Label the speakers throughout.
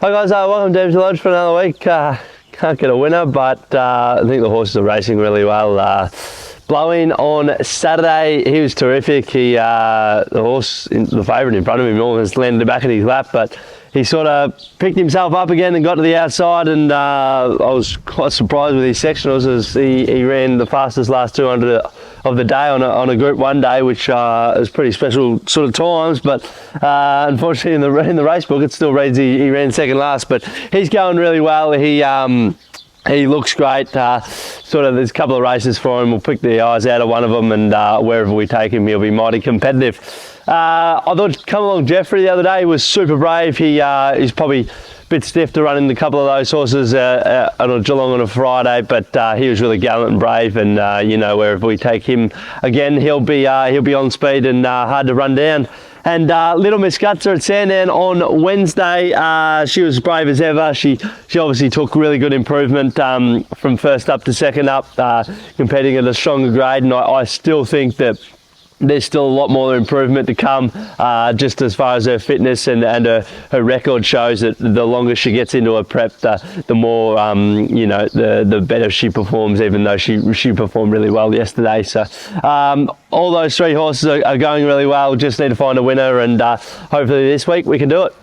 Speaker 1: Hi guys, welcome to Emsley Lodge for another week. Can't get a winner, but I think the horses are racing really well. Blowing on Saturday, he was terrific. The horse, the favourite in front of him, almost landed back in his lap, but he sort of picked himself up again and got to the outside, and I was quite surprised with his sectionals as he ran the fastest last 200 of the day on a Group 1 day, which is pretty special sort of times, but unfortunately in the race book it still reads he ran second last, but he's going really well. He looks great. There's a couple of races for him. We'll pick the eyes out of one of them, and wherever we take him, he'll be mighty competitive. I thought Come Along Jeffrey the other day was super brave. He's probably a bit stiff to run in a couple of those horses on a Geelong on a Friday, but he was really gallant and brave, and wherever we take him again, he'll be on speed and hard to run down. And little Miss Gutsaa at Sandown on Wednesday, she was brave as ever. She obviously took really good improvement from first up to second up, competing at a stronger grade, and I still think that there's still a lot more improvement to come, just as far as her fitness and her record shows that the longer she gets into her prep, the more the better she performs, even though she performed really well yesterday. So all those three horses are going really well. Just need to find a winner, and hopefully this week we can do it.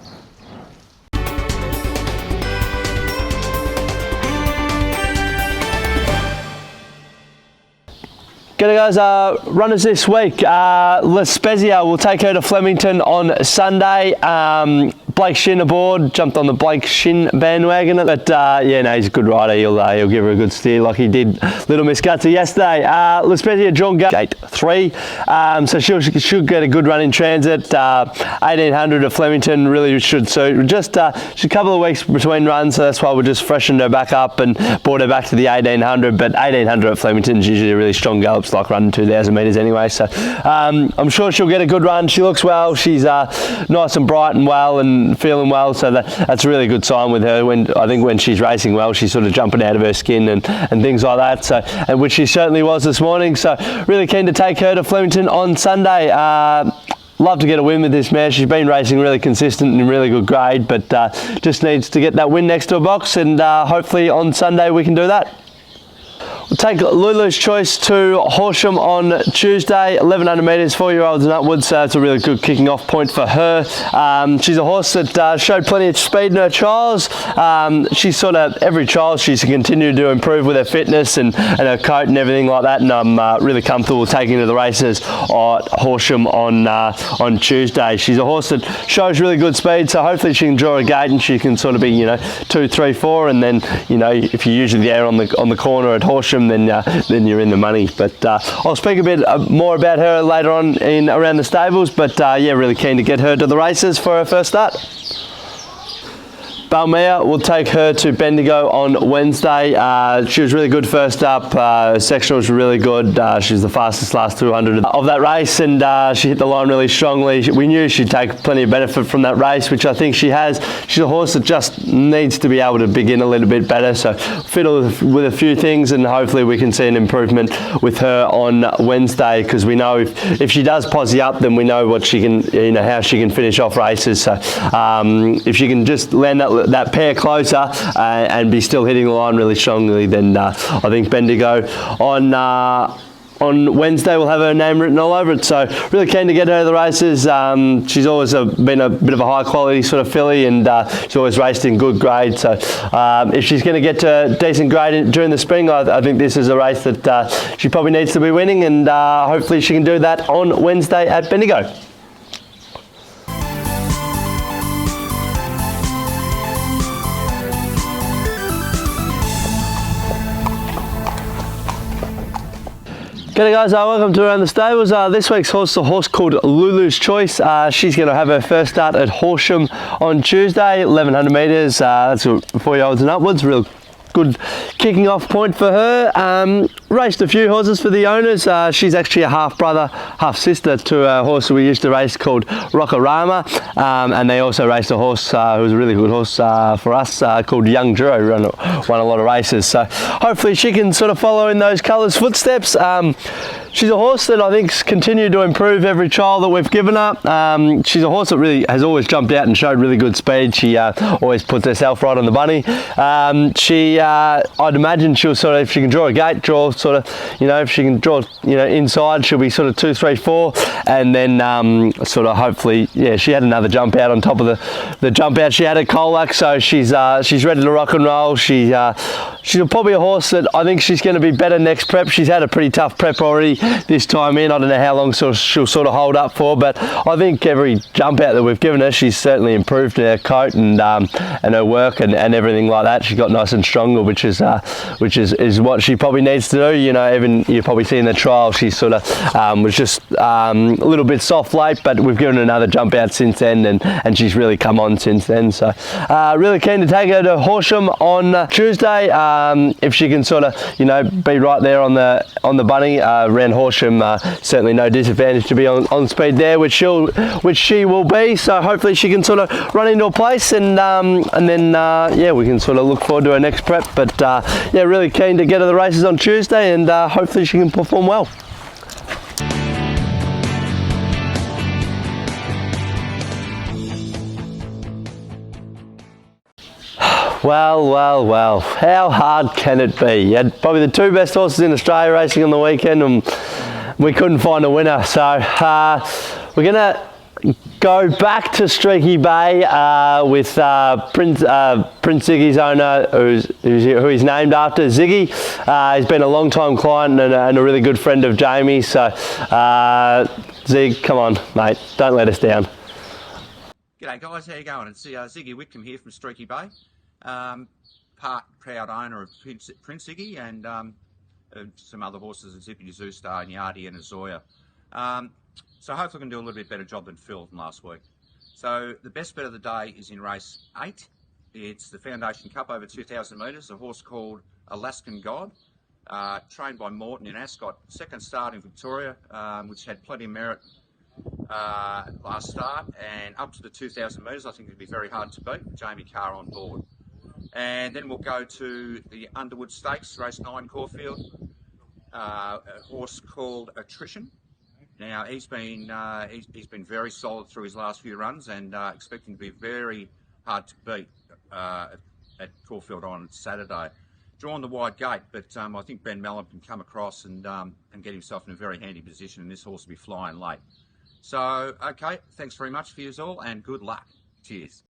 Speaker 1: G'day guys, runners this week. Spezia will take her to Flemington on Sunday. Blake Shin aboard, jumped on the Blake Shin bandwagon, but he's a good rider. He'll give her a good steer like he did little Miss Gutsaa yesterday. Spezia drawn gate 3, so she'll get a good run in transit. 1800 at Flemington really should suit. Just a couple of weeks between runs, so that's why we just freshened her back up and brought her back to the 1800. But 1800 at Flemington is usually a really strong gallop, like running 2,000 metres anyway, so I'm sure she'll get a good run. She looks well. She's nice and bright and well and feeling well, so that's a really good sign with her. I think when she's racing well, she's sort of jumping out of her skin and things like that, so, and which she certainly was this morning. So really keen to take her to Flemington on Sunday. Love to get a win with this mare. She's been racing really consistent and in really good grade, but just needs to get that win next to a box, and hopefully on Sunday we can do that. We'll take Lulu's Choice to Horsham on Tuesday, 1100 metres, 4-year-olds and upwards, so that's a really good kicking off point for her. She's a horse that showed plenty of speed in her trials. She's sort of, every trial she's continued to improve with her fitness and her coat and everything like that, and I'm really comfortable taking her to the races at Horsham on Tuesday. She's a horse that shows really good speed, so hopefully she can draw a gate and she can sort of be 2, 3, 4, and then if you're usually there on the corner at Horsham, then you're in the money. But I'll speak a bit more about her later on around the stables, but really keen to get her to the races for her first start. Belmia will take her to Bendigo on Wednesday. She was really good first up. Sectionals were really good. She was the fastest last 200 of that race, and she hit the line really strongly. We knew she'd take plenty of benefit from that race, which I think she has. She's a horse that just needs to be able to begin a little bit better, so fiddle with a few things, and hopefully we can see an improvement with her on Wednesday, because we know if she does posse up, then we know what she can, how she can finish off races. So if she can just land that pair closer and be still hitting the line really strongly, then I think Bendigo on Wednesday we'll have her name written all over it. So really keen to get her to the races. She's always been a bit of a high quality sort of filly, and she's always raced in good grade. So if she's going to get to decent grade during the spring, I think this is a race that she probably needs to be winning, and hopefully she can do that on Wednesday at Bendigo. G'day guys, welcome to Around the Stables. This week's horse is a horse called Lulu's Choice. She's going to have her first start at Horsham on Tuesday, 1100 metres. That's 4-year-olds and upwards. Real good kicking off point for her. raced a few horses for the owners. She's actually a half brother, half sister to a horse we used to race called Rockorama, and they also raced a horse who was a really good horse for us called Young Drew, who won a lot of races. So hopefully she can sort of follow in those colours' footsteps. She's a horse that I think's continued to improve every trial that we've given her. She's a horse that really has always jumped out and showed really good speed. She always puts herself right on the bunny. I'd imagine she'll sort of, if she can draw a gate, draw sort of, if she can draw, inside, she'll be sort of 2, 3, 4, and then sort of hopefully, yeah, she had another jump out on top of the jump out she had at Colac, so she's ready to rock and roll. She's probably a horse that I think she's going to be better next prep. She's had a pretty tough prep already this time in. I don't know how long she'll sort of hold up for, but I think every jump out that we've given her, she's certainly improved in her coat and her work and everything like that. She got nice and stronger, which is what she probably needs to do. Even you probably see in the trial, she sort of was just a little bit soft late, but we've given her another jump out since then, and she's really come on since then. So really keen to take her to Horsham on Tuesday. If she can sort of be right there on the bunny around Horsham, certainly no disadvantage to be on speed there, which she will be. So hopefully she can sort of run into a place, and then yeah, we can sort of look forward to her next prep. But yeah, really keen to get her the races on Tuesday, and hopefully she can perform well. Well, how hard can it be? You had probably the two best horses in Australia racing on the weekend, and we couldn't find a winner. So we're going to go back to Streaky Bay with Prince Ziggy's owner, who he's named after, Ziggy. He's been a long time client and a really good friend of Jamie. So Zig, come on, mate, don't let us down.
Speaker 2: G'day guys, how you going? It's Ziggy Witcombe here from Streaky Bay. Part proud owner of Prince Ziggy and some other horses, Zippy Zoo Star and Yardy and Azoya. So hopefully I can do a little bit better job than Phil from last week. So the best bet of the day is in race 8. It's the Foundation Cup over 2,000 metres, a horse called Alaskan God, trained by Morton in Ascot. Second start in Victoria, which had plenty of merit last start, and up to the 2,000 metres I think it'd be very hard to beat with Jamie Carr on board. And then we'll go to the Underwood Stakes, race 9, Caulfield, a horse called Attrition. Now he's been very solid through his last few runs, and expecting to be very hard to beat at Caulfield on Saturday. Drawn the wide gate, but I think Ben Mellon can come across and get himself in a very handy position, and this horse will be flying late. So, okay, thanks very much for you all, and good luck. Cheers.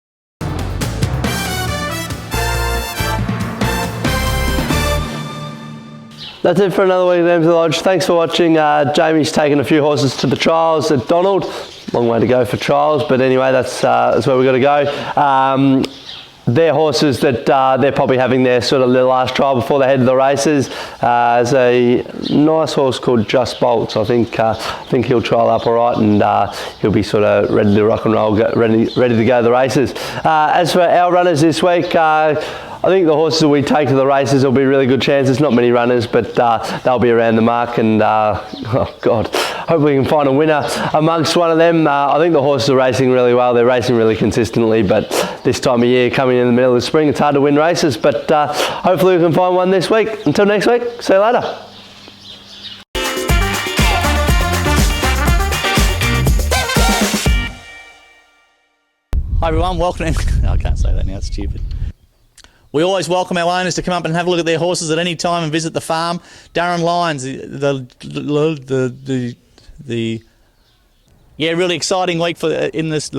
Speaker 1: That's it for another week of Emsley Lodge. Thanks for watching. Jamie's taken a few horses to the trials at Donald. Long way to go for trials, but anyway, that's where we've got to go. They're horses that they're probably having their sort of their last trial before they head to the races. There's a nice horse called Just Bolts. I think he'll trial up all right, and he'll be sort of ready to rock and roll, ready to go to the races. As for our runners this week, I think the horses that we take to the races will be really good chances. Not many runners, but they'll be around the mark, and oh God, hopefully we can find a winner amongst one of them. I think the horses are racing really well. They're racing really consistently, but this time of year, coming in the middle of the spring, it's hard to win races, but hopefully we can find one this week. Until next week, see you later.
Speaker 3: Hi everyone, welcome in. I can't say that now, it's stupid. We always welcome our owners to come up and have a look at their horses at any time and visit the farm. Darren Lyons, yeah, really exciting week in this.